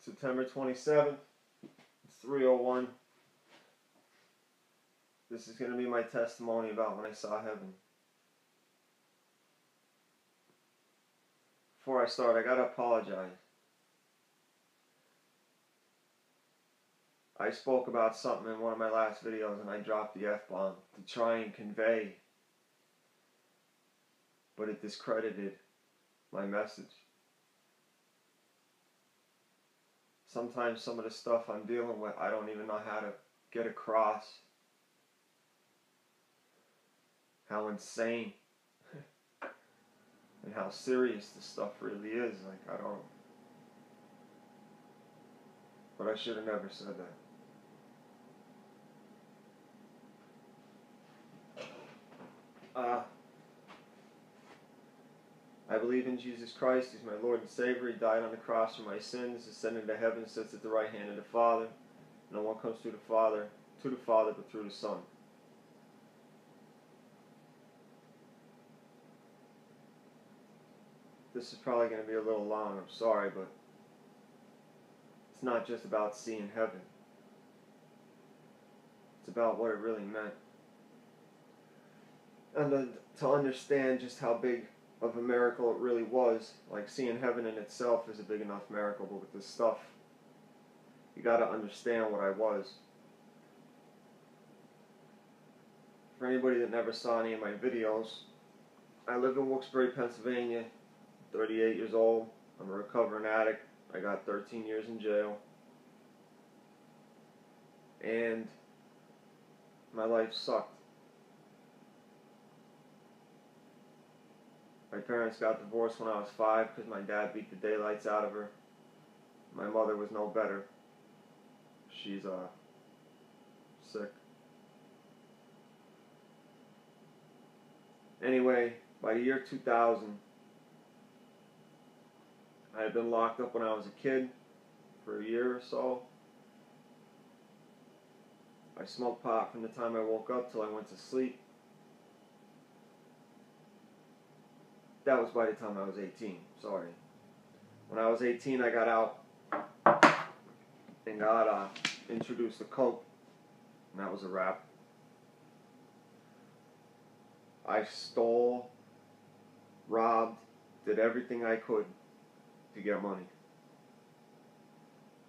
September 27th, it's 3:01. This is going to be my testimony about when I saw heaven. Before I start, I got to apologize. I spoke about something in one of my last videos and I dropped the F-bomb to try and convey, but it discredited my message. Sometimes some of the stuff I'm dealing with, I don't even know how to get across how insane and how serious this stuff really is. Like, I don't. But I should have never said that. I believe in Jesus Christ. He's my Lord and Savior. He died on the cross for my sins, ascended to heaven, sits at the right hand of the Father. No one comes to the Father but through the Son. This is probably going to be a little long, I'm sorry, but it's not just about seeing heaven. It's about what it really meant. And to understand just how big of a miracle it really was. Like, seeing heaven in itself is a big enough miracle, but with this stuff, you got to understand what I was. For anybody that never saw any of my videos, I live in Wilkes-Barre, Pennsylvania, 38 years old. I'm a recovering addict. I got 13 years in jail. And my life sucked. My parents got divorced when I was 5 because my dad beat the daylights out of her. My mother was no better. She's sick. Anyway, by the year 2000, I had been locked up when I was a kid for a year or so. I smoked pot from the time I woke up till I went to sleep. That was by the time I was 18, sorry. When I was 18, I got out and got introduced to coke, and that was a wrap. I stole, robbed, did everything I could to get money.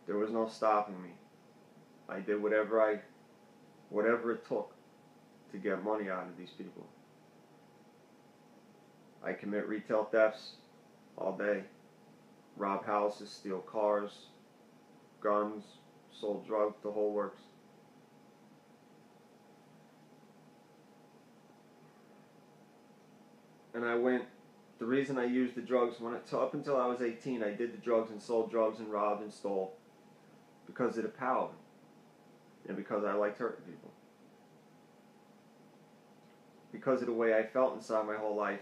There was no stopping me. I did whatever it took to get money out of these people. I commit retail thefts all day, rob houses, steal cars, guns, sold drugs, the whole works. And the reason I used the drugs, up until I was 18, I did the drugs and sold drugs and robbed and stole because it empowered me and because I liked hurting people. Because of the way I felt inside my whole life,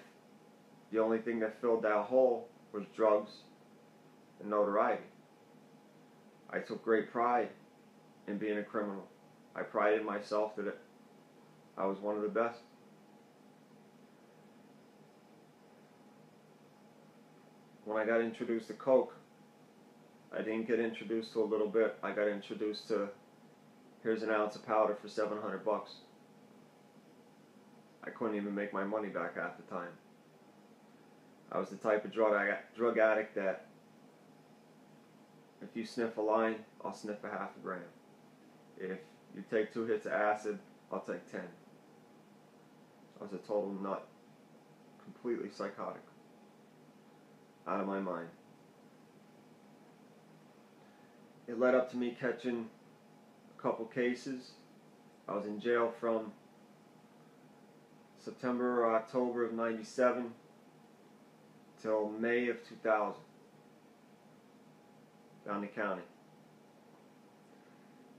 the only thing that filled that hole was drugs and notoriety. I took great pride in being a criminal. I prided myself that I was one of the best. When I got introduced to coke, I didn't get introduced to a little bit. I got introduced to, here's an ounce of powder for $700. I couldn't even make my money back half the time. I was the type of drug addict that if you sniff a line, I'll sniff a half a gram. If you take 2 hits of acid, I'll take 10. I was a total nut. Completely psychotic. Out of my mind. It led up to me catching a couple cases. I was in jail from September or October of '97 till May of 2000, down the county.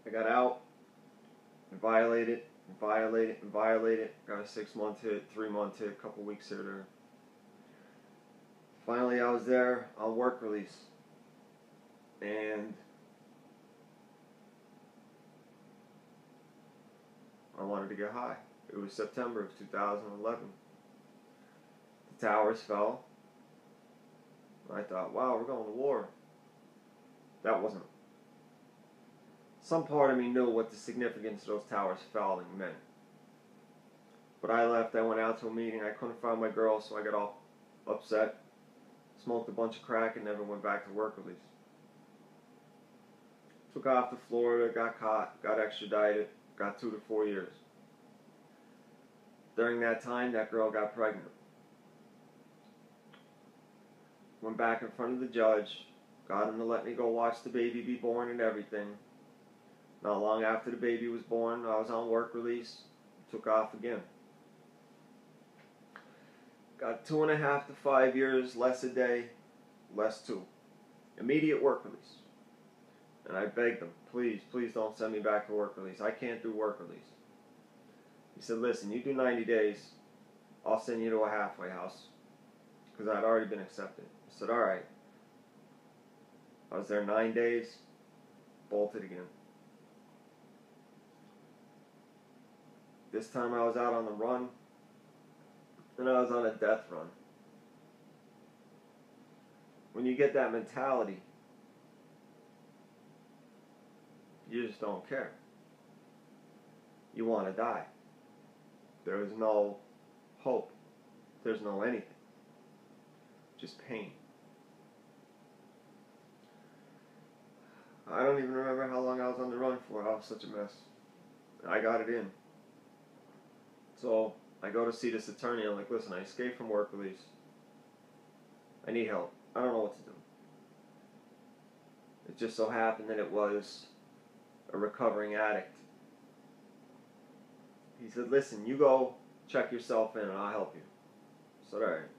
I got out and violated. Got a 6-month hit, 3-month hit, a couple weeks here or there. Finally, I was there on work release, and I wanted to get high. It was September of 2011. The towers fell. I thought, wow, we're going to war. That wasn't. Some part of me knew what the significance of those towers falling meant. But I left, I went out to a meeting, I couldn't find my girl, so I got all upset, smoked a bunch of crack, and never went back to work release. Took off to Florida, got caught, got extradited, got 2 to 4 years. During that time, that girl got pregnant. Went back in front of the judge, got him to let me go watch the baby be born and everything. Not long after the baby was born, I was on work release, took off again. Got 2.5 to 5 years, less a day, less 2. Immediate work release. And I begged him, please, please don't send me back to work release. I can't do work release. He said, listen, you do 90 days, I'll send you to a halfway house. Because I'd already been accepted. I said, alright. I was there 9 days, bolted again. This time I was out on the run, and I was on a death run. When you get that mentality, you just don't care. You want to die. There is no hope. There's no anything. Just pain. I don't even remember how long I was on the run for. I was such a mess. I got it in. So I go to see this attorney. I'm like, listen, I escaped from work release. I need help. I don't know what to do. It just so happened that it was a recovering addict. He said, listen, you go check yourself in and I'll help you. I said, alright.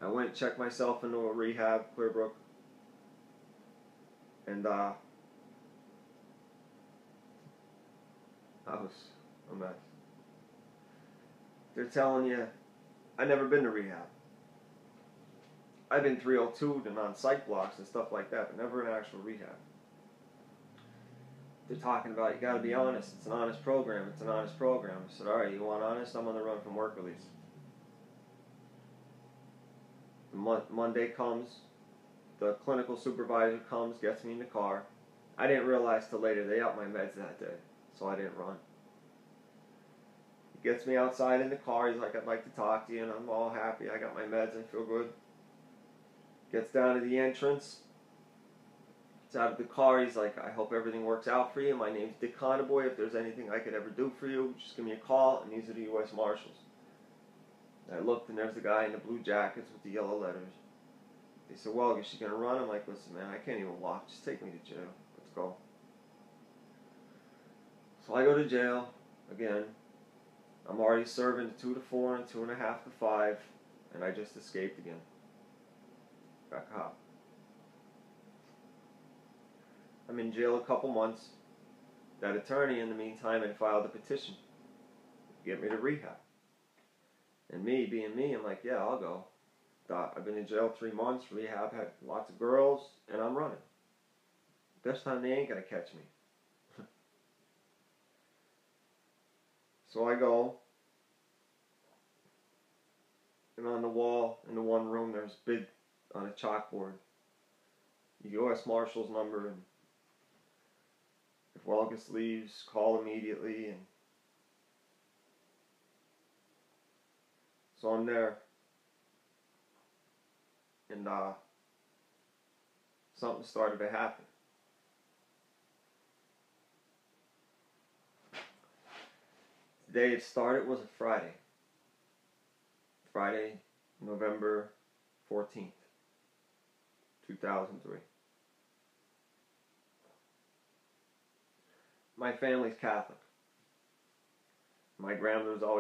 I went and checked myself into a rehab, Clearbrook. And I was a mess. They're telling you, I've never been to rehab. I've been 302 and on psych blocks and stuff like that, but never in actual rehab. They're talking about, you gotta be honest, it's an honest program, it's an honest program. I said, alright, you want honest? I'm on the run from work release. Monday comes, the clinical supervisor comes, gets me in the car. I didn't realize till later they upped my meds that day, so I didn't run. He gets me outside in the car, he's like, I'd like to talk to you, and I'm all happy, I got my meds, I feel good. Gets down to the entrance, gets out of the car, he's like, I hope everything works out for you, my name's Dick Condaboy, if there's anything I could ever do for you, just give me a call, and these are the U.S. Marshals. And I looked, and there's the guy in the blue jackets with the yellow letters. They said, well, is she going to run? I'm like, listen, man, I can't even walk. Just take me to jail. Let's go. So I go to jail again. I'm already serving 2 to 4 and 2.5 to 5, and I just escaped again. Got caught. I'm in jail a couple months. That attorney, in the meantime, had filed a petition to get me to rehab. And me, being me, I'm like, yeah, I'll go. I've been in jail 3 months, rehab, had lots of girls, and I'm running. This time they ain't gonna catch me. So I go, and on the wall, in the one room, there's big, on a chalkboard, the U.S. Marshal's number, and if August leaves, call immediately, and so I'm there. And something started to happen. The day it started was a Friday. Friday, November 14th, 2003. My family's Catholic. My grandmother was always